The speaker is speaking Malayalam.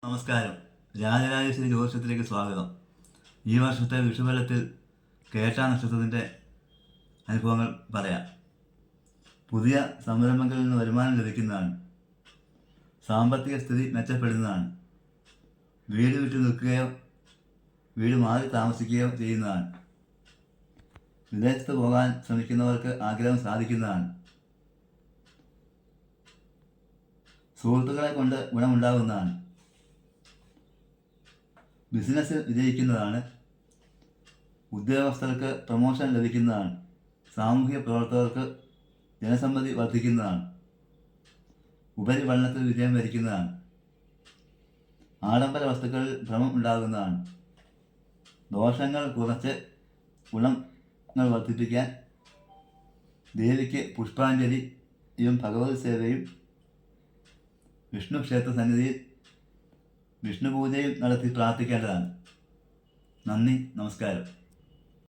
നമസ്കാരം. രാജരാജേശ്വരി ജ്യോതിഷത്തിലേക്ക് സ്വാഗതം. ഈ വർഷത്തെ വിഷുഫലത്തിൽ കേട്ട നക്ഷത്രത്തിൻ്റെ അനുഭവങ്ങൾ പറയാം. പുതിയ സംരംഭങ്ങളിൽ നിന്ന് വരുമാനം ലഭിക്കുന്നതാണ്. സാമ്പത്തിക സ്ഥിതി മെച്ചപ്പെടുന്നതാണ്. വീട് വിട്ട് നിൽക്കുകയോ വീട് മാറി താമസിക്കുകയോ ചെയ്യുന്നതാണ്. വിദേശത്ത് പോകാൻ ശ്രമിക്കുന്നവർക്ക് ആഗ്രഹം സാധിക്കുന്നതാണ്. സുഹൃത്തുക്കളെ കൊണ്ട് ഗുണമുണ്ടാകുന്നതാണ്. ബിസിനസ്സിൽ വിജയിക്കുന്നതാണ്. ഉദ്യോഗസ്ഥർക്ക് പ്രമോഷൻ ലഭിക്കുന്നതാണ്. സാമൂഹിക പ്രവർത്തകർക്ക് ജനസമ്മതി വർദ്ധിക്കുന്നതാണ്. ഉപരിപഠനത്തിൽ വിജയം വരിക്കുന്നതാണ്. ആഡംബര വസ്തുക്കളിൽ ഭ്രമം ഉണ്ടാകുന്നതാണ്. ദോഷങ്ങൾ കുറച്ച് ഗുണങ്ങൾ വർദ്ധിപ്പിക്കാൻ ദേവിക്ക് പുഷ്പാഞ്ജലിയും ഭഗവത് സേവയും വിഷ്ണു ക്ഷേത്ര സന്നിധിയിൽ വിഷ്ണു പൂജയും നടത്തി പ്രാർത്ഥിക്കേണ്ടതാണ്. നന്ദി, നമസ്കാരം.